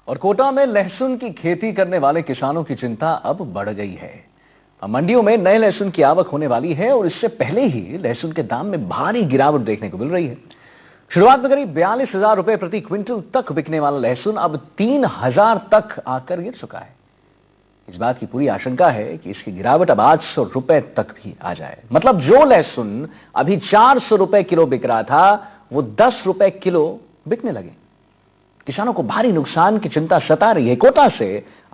और कोटा में लहसुन की खेती करने वाले किसानों की चिंता अब बढ़ गई है। अब मंडियों में नए लहसुन की आवक होने वाली है और इससे पहले ही लहसुन के दाम में भारी गिरावट देखने को मिल रही है। शुरुआत में करीब 42,000 रुपए प्रति क्विंटल तक बिकने वाला लहसुन अब 3,000 तक आकर गिर चुका है। इस बात की पूरी आशंका है कि इसकी गिरावट अब 800 रुपए तक भी आ जाए। मतलब जो लहसुन अभी 400 रुपए किलो बिक रहा था वो 10 रुपए किलो बिकने लगे। किसानों को भारी नुकसान की चिंता सता रही है। कोटा से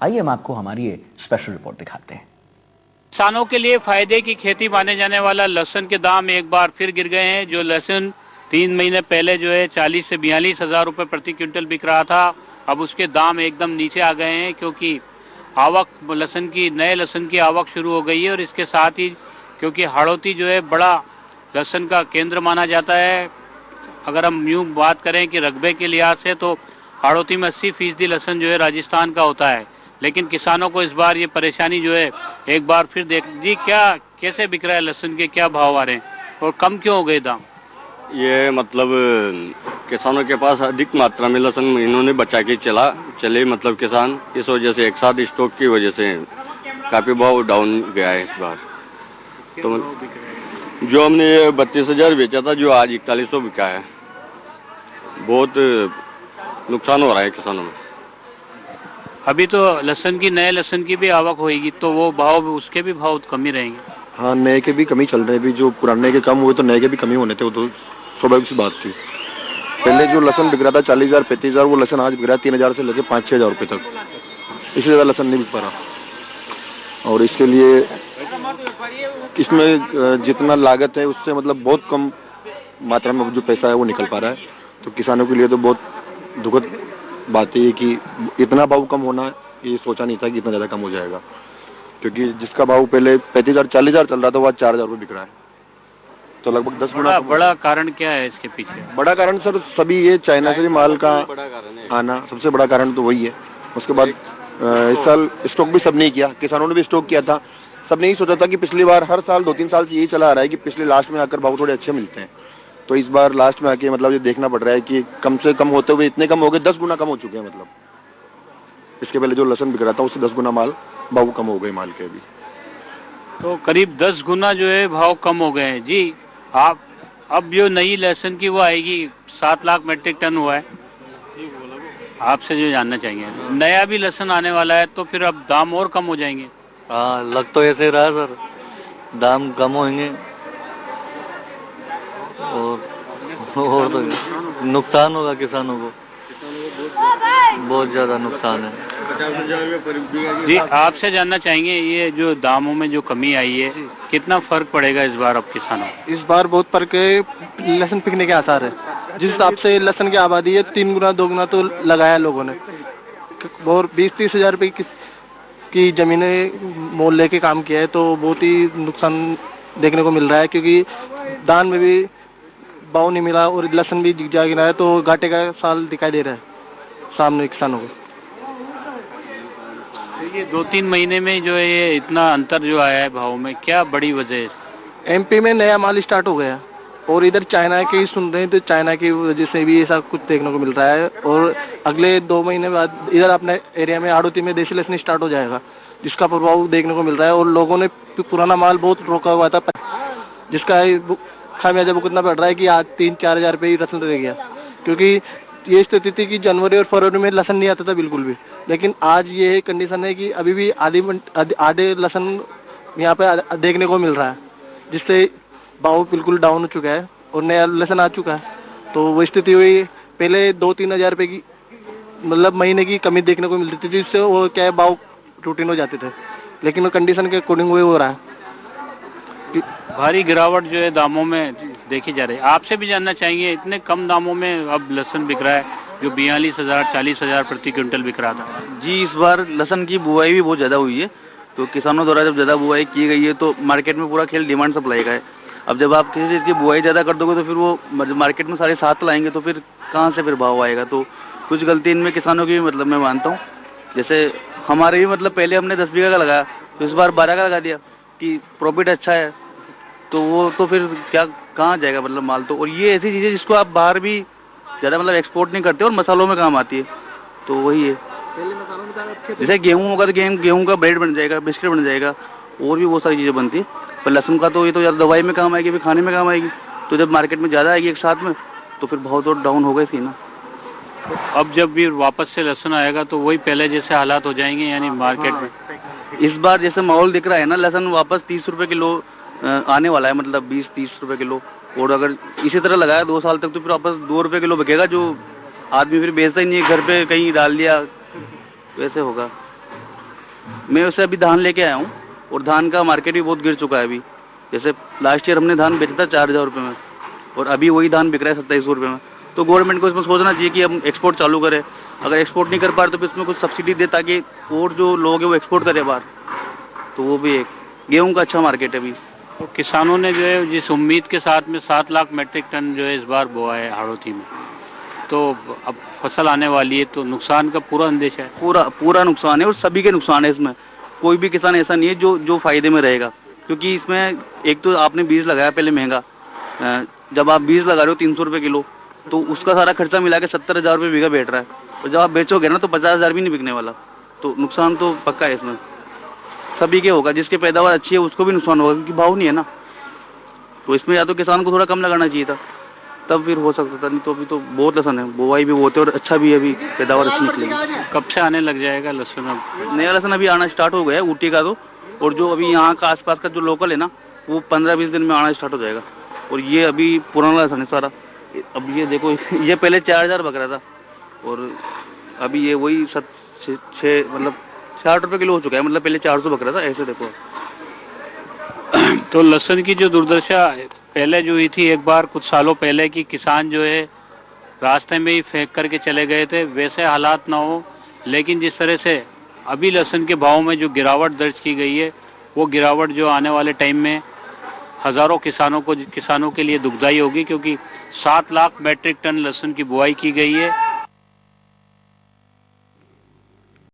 आइए हम आपको हमारी ये स्पेशल रिपोर्ट दिखाते हैं। किसानों के लिए फायदे की खेती माने जाने वाला लहसुन के दाम एक बार फिर गिर गए हैं। जो लहसुन 3 महीने पहले जो है 40 से 42,000 रुपए प्रति क्विंटल बिक रहा था, अब उसके दाम एकदम नीचे आ गए हैं, क्योंकि आवक नए लहसुन की आवक शुरू हो गई है। और इसके साथ ही क्योंकि हाड़ौती जो है बड़ा लहसुन का केंद्र माना जाता है। अगर हम यूँ बात करें कि रकबे के लिहाज से तो हाड़ौती में 80% लहसुन जो है राजस्थान का होता है। लेकिन किसानों को इस बार ये परेशानी जो है एक बार फिर देख जी कैसे बिक रहा है लहसुन के, क्या भाव आ रहे हैं और कम क्यों हो गए दाम? ये मतलब किसानों के पास अधिक मात्रा में लहसुन इन्होंने बचा के चले मतलब किसान, इस वजह से एक साथ स्टॉक की वजह से काफ़ी भाव डाउन गया है इस बार। तो जो हमने 32,000 बेचा था, जो आज 4100 बिका है, बहुत नुकसान हो रहा है किसानों में। अभी तो नए लहसुन की भी आवक होगी तो वो भाव, उसके भी भाव कम ही रहेंगे। हाँ, नए के भी कमी चल रहे हैं। अभी जो पुराने के कम हुए तो नए के भी कमी होने थे, वो तो स्वाभाविक सी बात थी। पहले जो लहसुन बिक रहा था 40,000 35,000, वो लहसुन आज बिक रहा है 3,000 से लेकर 5-6 हज़ार रुपये तक। इससे ज़्यादा लहसुन नहीं बिक पा रहा। और इसके लिए इसमें जितना लागत है उससे मतलब बहुत कम मात्रा में जो पैसा है वो निकल पा रहा है। तो किसानों के लिए तो बहुत दुखद बात है कि इतना भाव कम होना, ये सोचा नहीं था कि इतना ज़्यादा कम हो जाएगा। क्योंकि जिसका भाव पहले 35,000 40,000 चल रहा था, वो आज 4,000 रुपये बिक रहा है। तो लगभग 10 गुना। बड़ा कारण क्या है इसके पीछे? बड़ा कारण सर सभी ये चाइना से माल का आना सबसे बड़ा कारण तो वही है। उसके बाद इस साल स्टॉक भी सब नहीं किया, किसानों ने भी स्टॉक किया था। सबने यही सोचा था कि पिछली बार हर साल 2-3 साल से यही चला आ रहा है कि पिछले लास्ट में आकर भाव थोड़े अच्छे मिलते हैं। तो इस बार लास्ट में आके मतलब ये देखना पड़ रहा है कि कम से कम होते हुए इतने कम हो गए, 10 गुना कम हो चुके हैं। मतलब इसके पहले जो लहसुन बिक रहा था उससे 10 गुना माल भाव कम हो गए माल के। अभी तो करीब 10 गुना जो है भाव कम हो गए हैं जी। आप अब जो नई लहसुन की वो आएगी 7 लाख मीट्रिक टन हुआ है। आपसे जो जानना चाहिए, नया भी लहसुन आने वाला है तो फिर अब दाम और कम हो जाएंगे? हाँ, लग तो ऐसे रहा सर, दाम कम होंगे और तो नुकसान होगा किसानों को, बहुत ज़्यादा नुकसान है। जी, आपसे जानना चाहेंगे ये जो दामों में जो कमी आई है, कितना फर्क पड़ेगा इस बार अब किसानों? इस बार बहुत फर्क है। लहसुन बिकने के आसार है। जिस हिसाब से लहसुन की आबादी है 3 गुना 2 गुना तो लगाया लोगों ने। और 20-30 हज़ार रुपये की ज़मीनें मोल लेके काम किया है, तो बहुत ही नुकसान देखने को मिल रहा है। क्योंकि दान में भी भाव नहीं मिला और लहसुन भी जा गिरा है, तो घाटे का साल दिखाई दे रहा है सामने किसानों को। ये 2-3 महीने में जो है ये इतना अंतर जो आया है भाव में, क्या बड़ी वजह है? एमपी में नया माल स्टार्ट हो गया और इधर चाइना की सुन रहे हैं, तो चाइना की वजह से भी ऐसा कुछ देखने को मिल रहा है। और अगले 2 महीने बाद इधर अपने एरिया में हाड़ौती में देसी लहसुन स्टार्ट हो जाएगा, जिसका प्रभाव देखने को मिल रहा है। और लोगों ने पुराना माल बहुत रोका हुआ था, जिसका खामियाजा भुगतना पड़ रहा है कि आज 3-4 हज़ार रुपये ही लहसुन रह गया। क्योंकि ये स्थिति थी कि जनवरी और फरवरी में लहसुन नहीं आता था बिल्कुल भी, लेकिन आज ये कंडीशन है कि अभी भी आधे लहसुन यहाँ पे देखने को मिल रहा है, जिससे भाव बिल्कुल डाउन हो चुका है और नया लहसुन आ चुका है। तो वो स्थिति हुई, पहले 2-3 हज़ार रुपये की मतलब महीने की कमी देखने को मिलती थी, जिससे वो क्या है भाव रूटीन हो जाते थे। लेकिन वो कंडीशन के अकॉर्डिंग वही हो रहा है। भारी गिरावट जो है दामों में देखी जा रही है। आपसे भी जानना चाहेंगे, इतने कम दामों में अब लहसुन बिक रहा है जो 42,000 40,000 प्रति क्विंटल बिक रहा था? जी, इस बार लहसुन की बुआई भी बहुत ज़्यादा हुई है, तो किसानों द्वारा जब ज़्यादा बुआई की गई है तो मार्केट में पूरा खेल डिमांड सप्लाई का है। अब जब आप किसी चीज़ की बुआई ज़्यादा कर दोगे तो फिर वो मार्केट में सारे साथ लाएंगे, तो फिर कहाँ से फिर भाव आएगा? तो कुछ गलती इनमें किसानों की भी मतलब मैं मानता हूँ। जैसे हमारे भी मतलब पहले हमने 10 बीघा का लगाया, तो इस बार 12 का लगा दिया कि प्रॉफिट अच्छा है, तो वो तो फिर क्या कहाँ जाएगा मतलब माल तो। और ये ऐसी चीज़ है जिसको आप बाहर भी ज़्यादा मतलब एक्सपोर्ट नहीं करते और मसालों में काम आती है, तो वही है। पहले मसालों में था, अब जैसे गेहूँ होगा तो गेहूँ का ब्रेड बन जाएगा, बिस्किट बन जाएगा, और भी बहुत सारी चीज़ें बनती है। पर लहसुन का तो ये तो ज़्यादा दवाई में काम आएगी, फिर खाने में काम आएगी। तो जब मार्केट में ज़्यादा आएगी एक साथ में, तो फिर भाव तो डाउन हो गए थी ना। अब जब भी वापस से लहसुन आएगा तो वही पहले जैसे हालात हो जाएंगे, यानी मार्केट में। इस बार जैसे माहौल दिख रहा है ना, लहसुन वापस 30 रुपये किलो आने वाला है, मतलब 20-30 रुपये किलो। और अगर इसी तरह लगाया 2 साल तक तो फिर वापस 2 रुपये किलो बिकेगा, जो आदमी फिर बेचता ही नहीं है, घर पे कहीं डाल दिया, वैसे होगा। मैं वैसे अभी धान लेके आया हूँ, और धान का मार्केट भी बहुत गिर चुका है अभी। जैसे लास्ट ईयर हमने धान बेचा था 4000 रुपये में, और अभी वही धान बिक रहा है 2700 रुपये में। तो गवर्नमेंट को इसमें सोचना चाहिए कि हम एक्सपोर्ट चालू करें। अगर एक्सपोर्ट नहीं कर पा रहे तो फिर इसमें कुछ सब्सिडी दे, ताकि और जो लोग हैं वो एक्सपोर्ट करें बाहर। तो वो भी एक गेहूं का अच्छा मार्केट है अभी। तो किसानों ने जो है जिस उम्मीद के साथ में 7 लाख मेट्रिक टन जो है इस बार बोआ है हाड़ौती में, तो अब फसल आने वाली है तो नुकसान का पूरा अंदेशा है। पूरा नुकसान है, और सभी के नुकसान है इसमें। कोई भी किसान ऐसा नहीं है जो फायदे में रहेगा, क्योंकि इसमें एक तो आपने बीज लगाया पहले महंगा। जब आप बीज लगा रहे हो 300 रुपये किलो, तो उसका सारा खर्चा मिला के 70,000 रुपये बीघा बैठ रहा है। और जब आप बेचोगे ना तो 50,000 भी नहीं बिकने वाला। तो नुकसान तो पक्का है इसमें, सभी के होगा। जिसकी पैदावार अच्छी है उसको भी नुकसान होगा, क्योंकि भाव नहीं है ना। तो इसमें या तो किसान को थोड़ा कम लगाना चाहिए था, तब फिर हो सकता था। नहीं तो अभी तो बहुत लहसुन है, बुआई भी बहुत है, और अच्छा भी है, अभी पैदावार अच्छी निकलेगी। कब से आने लग जाएगा लहसुन? अब नया लहसुन अभी आना स्टार्ट हो गया है ऊटी का तो, और जो अभी यहाँ का आसपास का जो लोकल है ना, वो 15-20 दिन में आना स्टार्ट हो जाएगा। और ये अभी पुराना लहसुन है सारा। अब ये देखो, ये पहले 4000 बक रहा था, और अभी ये वही 6 मतलब 60 रुपये किलो हो चुका है। मतलब पहले 400 बक रहा था, ऐसे देखो। तो लहसुन की जो दुर्दशा पहले जो हुई थी एक बार कुछ सालों पहले, कि किसान जो है रास्ते में ही फेंक करके चले गए थे, वैसे हालात ना हो। लेकिन जिस तरह से अभी लहसुन के भाव में जो गिरावट दर्ज की गई है, वो गिरावट जो आने वाले टाइम में हज़ारों किसानों के लिए दुखदाई होगी, क्योंकि 7 लाख मेट्रिक टन लहसुन की बुआई की गई है।